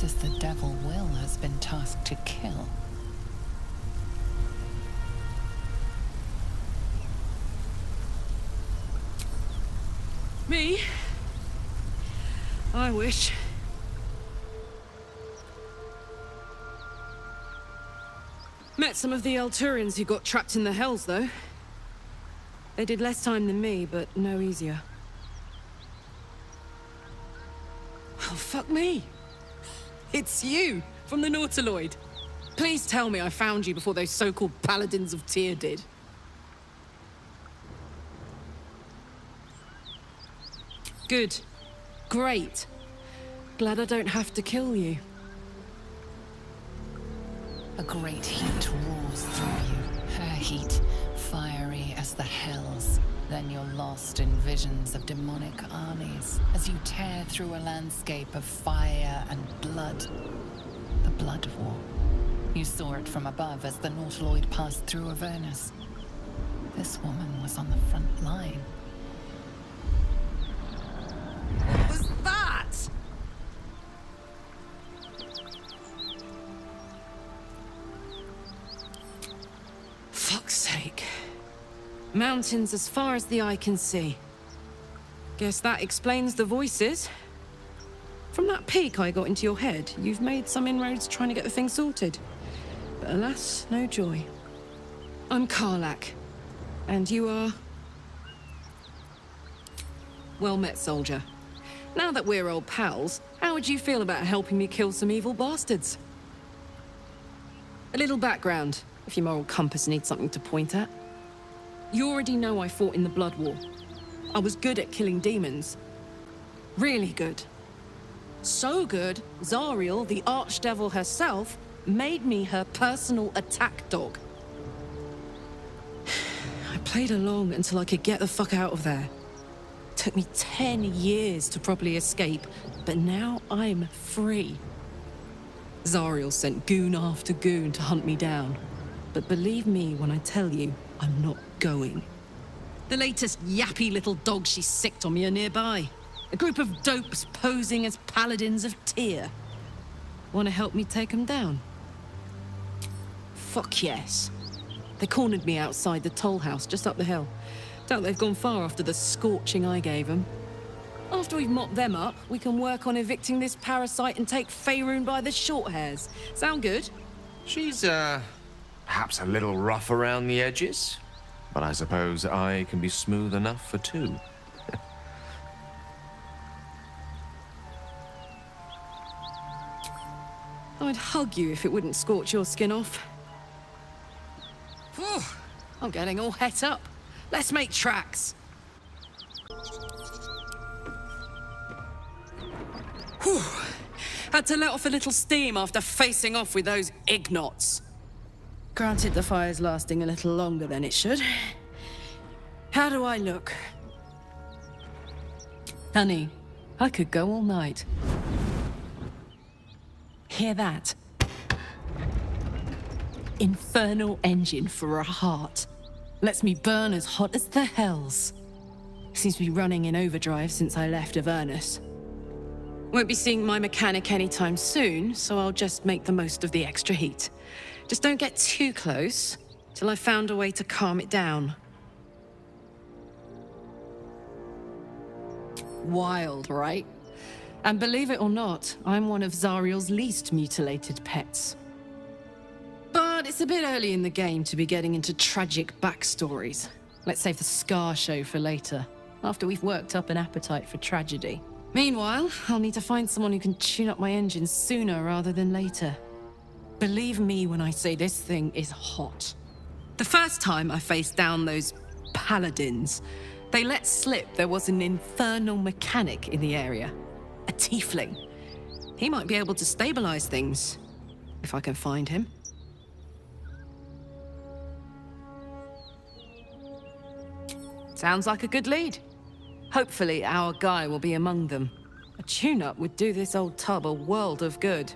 as the devil Will has been tasked to kill. Me? I wish. Met some of the Alturians who got trapped in the Hells, though. They did less time than me, but no easier. Oh, fuck me. It's you, from the Nautiloid. Please tell me I found you before those so-called Paladins of Tyr did. Good. Great. Glad I don't have to kill you. A great heat roars through you, her heat, fiery as the hells. Then you're lost in visions of demonic armies as you tear through a landscape of fire and blood. The Blood War. You saw it from above as the Nautiloid passed through Avernus. This woman was on the front line. What was that? Fuck's sake. Mountains as far as the eye can see. Guess that explains the voices. From that peek I got into your head, you've made some inroads trying to get the thing sorted. But alas, no joy. I'm Karlach. And you are... Well met, soldier. Now that we're old pals, how would you feel about helping me kill some evil bastards? A little background, if your moral compass needs something to point at. You already know I fought in the Blood War. I was good at killing demons. Really good. So good, Zariel, the Archdevil herself, made me her personal attack dog. I played along until I could get the fuck out of there. Took me 10 years to properly escape, but now I'm free. Zariel sent goon after goon to hunt me down. But believe me when I tell you, I'm not going. The latest yappy little dogs she sicked on me are nearby. A group of dopes posing as Paladins of Tyr. Want to help me take them down? Fuck yes. They cornered me outside the toll house just up the hill. Doubt they've gone far after the scorching I gave them. After we've mopped them up, we can work on evicting this parasite and take Faerun by the short hairs. Sound good? She's, perhaps a little rough around the edges, but I suppose I can be smooth enough for two. I'd hug you if it wouldn't scorch your skin off. Whew, I'm getting all het up. Let's make tracks. Whew. Had to let off a little steam after facing off with those ignots. Granted, the fire's lasting a little longer than it should. How do I look? Honey, I could go all night. Hear that? Infernal engine for a heart. Lets me burn as hot as the hells. Seems to be running in overdrive since I left Avernus. Won't be seeing my mechanic anytime soon, so I'll just make the most of the extra heat. Just don't get too close, till I've found a way to calm it down. Wild, right? And believe it or not, I'm one of Zariel's least mutilated pets. But it's a bit early in the game to be getting into tragic backstories. Let's save the Scar show for later, after we've worked up an appetite for tragedy. Meanwhile, I'll need to find someone who can tune up my engine sooner rather than later. Believe me when I say this thing is hot. The first time I faced down those Paladins, they let slip there was an infernal mechanic in the area. A tiefling. He might be able to stabilize things, if I can find him. Sounds like a good lead. Hopefully our guy will be among them. A tune-up would do this old tub a world of good.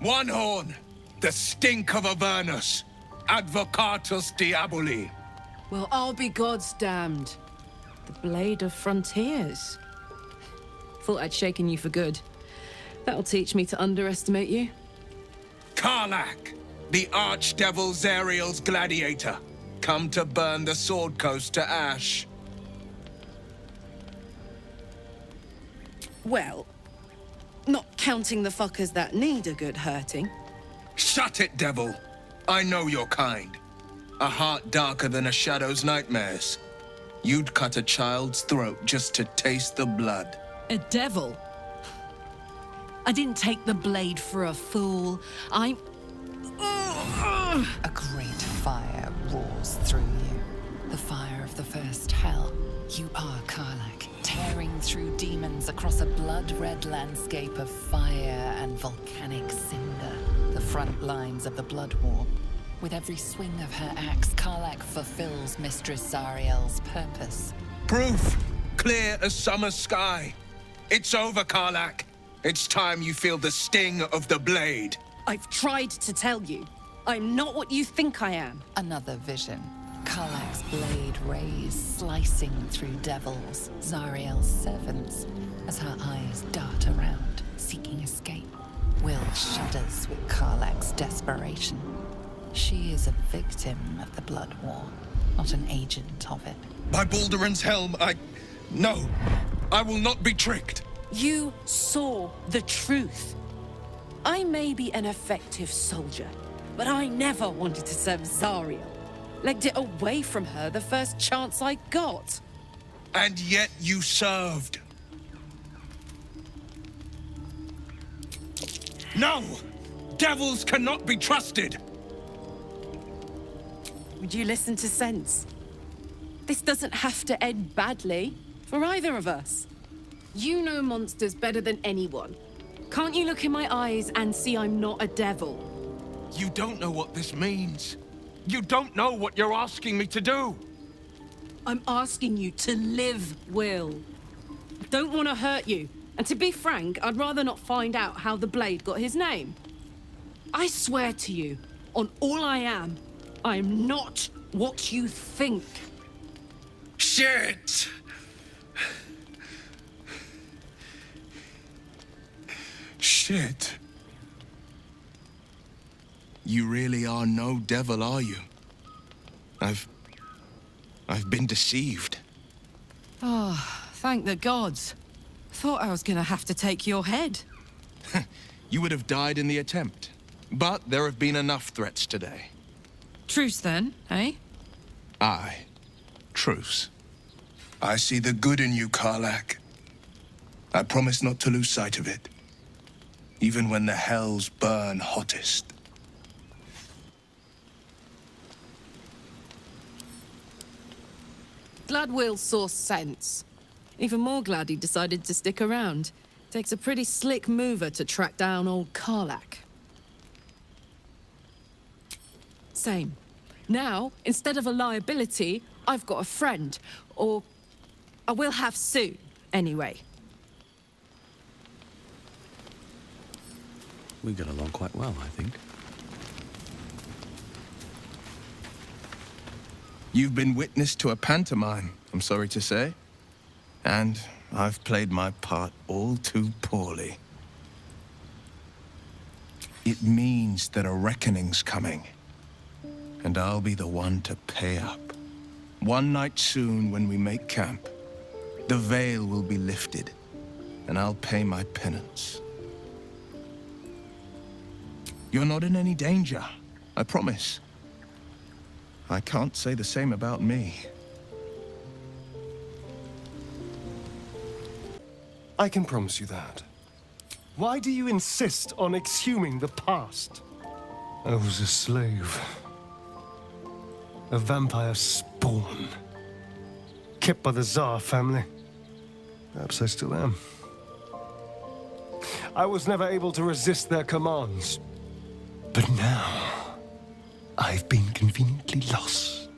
One horn, the stink of Avernus, Advocatus Diaboli. Well, I'll be God's damned. The Blade of Frontiers. Thought I'd shaken you for good. That'll teach me to underestimate you. Karlach, the Archdevil Zariel's gladiator, come to burn the Sword Coast to ash. Well, not counting the fuckers that need a good hurting. Shut it, devil. I know your kind. A heart darker than a shadow's nightmares. You'd cut a child's throat just to taste the blood. A devil? I didn't take the blade for a fool. I'm... A great fire roars through you. The fire of the first hell. You are Karlach, tearing through demons across a blood-red landscape of fire and volcanic cinder. The front lines of the Blood War. With every swing of her axe, Karlach fulfills Mistress Zariel's purpose. Proof! Clear as summer sky. It's over, Karlach. It's time you feel the sting of the blade. I've tried to tell you. I'm not what you think I am. Another vision. Karlach's blade rays slicing through devils, Zariel's servants, as her eyes dart around, seeking escape. Will shudders with Karlach's desperation. She is a victim of the Blood War, not an agent of it. By Balduran's helm, No, I will not be tricked. You saw the truth. I may be an effective soldier, but I never wanted to serve Zariel. Legged it away from her the first chance I got. And yet you served. No! Devils cannot be trusted! Would you listen to sense? This doesn't have to end badly for either of us. You know monsters better than anyone. Can't you look in my eyes and see I'm not a devil? You don't know what this means. You don't know what you're asking me to do. I'm asking you to live, Will. I don't want to hurt you. And to be frank, I'd rather not find out how the Blade got his name. I swear to you, on all I am not what you think. Shit! Shit. You really are no devil, are you? I've been deceived. Oh, thank the gods. Thought I was gonna have to take your head. You would have died in the attempt. But there have been enough threats today. Truce then, eh? Aye. Truce. I see the good in you, Karlach. I promise not to lose sight of it. Even when the hells burn hottest. Glad Will saw sense. Even more glad he decided to stick around. Takes a pretty slick mover to track down old Karlach. Same. Now, instead of a liability, I've got a friend. Or I will have soon, anyway. We get along quite well, I think. You've been witness to a pantomime, I'm sorry to say. And I've played my part all too poorly. It means that a reckoning's coming. And I'll be the one to pay up. One night soon, when we make camp, the veil will be lifted, and I'll pay my penance. You're not in any danger, I promise. I can't say the same about me. I can promise you that. Why do you insist on exhuming the past? I was a slave. A vampire spawn. Kept by the Tsar family. Perhaps I still am. I was never able to resist their commands. But now, I've been conveniently lost.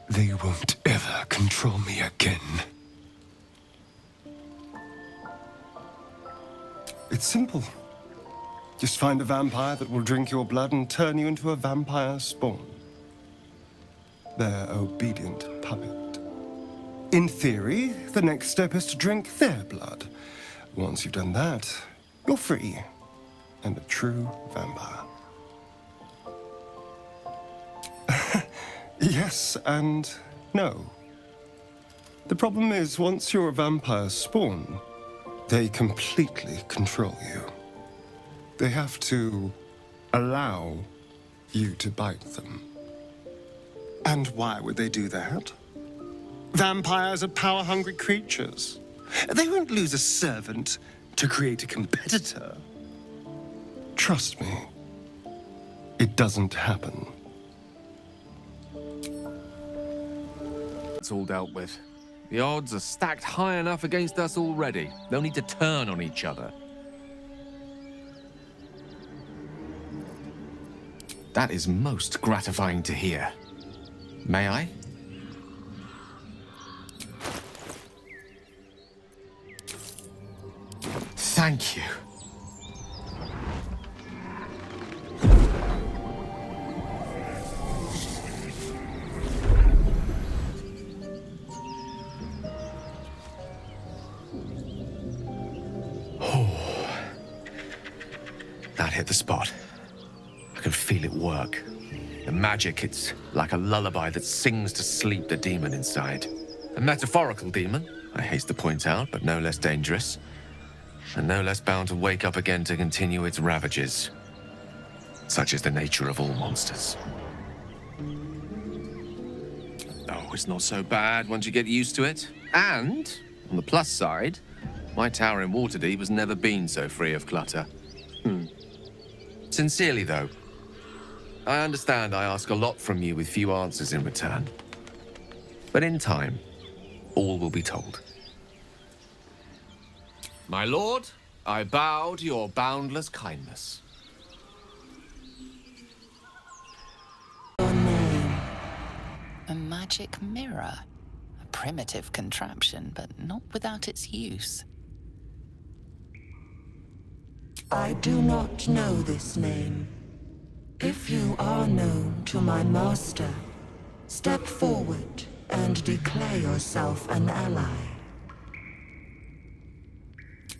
They won't ever control me again. It's simple. Just find a vampire that will drink your blood and turn you into a vampire spawn. They're obedient. habit. In theory, the next step is to drink their blood. Once you've done that, you're free and a true vampire. Yes and no. The problem is, once your vampires spawn, they completely control you. They have to allow you to bite them. And why would they do that? Vampires are power-hungry creatures. They won't lose a servant to create a competitor. Trust me, it doesn't happen. It's all dealt with. The odds are stacked high enough against us already. They'll need to turn on each other. That is most gratifying to hear. May I? Thank you. That hit the spot. I can feel it work. The magic, it's like a lullaby that sings to sleep the demon inside. A metaphorical demon, I haste to point out, but no less dangerous. And no less bound to wake up again to continue its ravages. Such is the nature of all monsters. Oh, it's not so bad once you get used to it. And, on the plus side, my tower in Waterdeep has never been so free of clutter. Sincerely, though, I understand I ask a lot from you with few answers in return. But in time, all will be told. My lord, I bow to your boundless kindness. Your name. A magic mirror. A primitive contraption, but not without its use. I do not know this name. If you are known to my master, step forward and declare yourself an ally.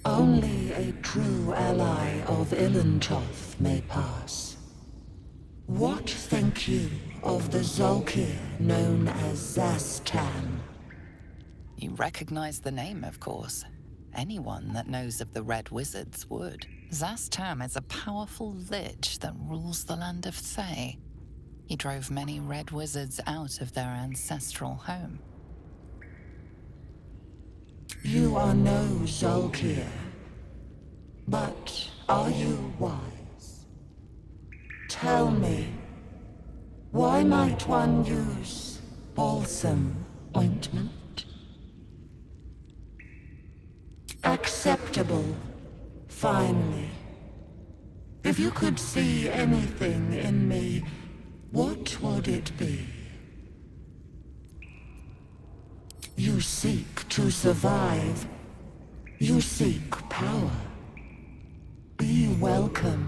Only a true ally of Ilintoth may pass. What think you of the Zolkir known as Zastan? You recognize the name, of course. Anyone that knows of the Red Wizards would. Zastam is a powerful lich that rules the land of Thay. He drove many Red Wizards out of their ancestral home. You are no Zolkir, but are you wise? Tell me, why might one use balsam ointment? Acceptable, finally. If you could see anything in me, what would it be? You seek to survive. You seek power. Be welcome.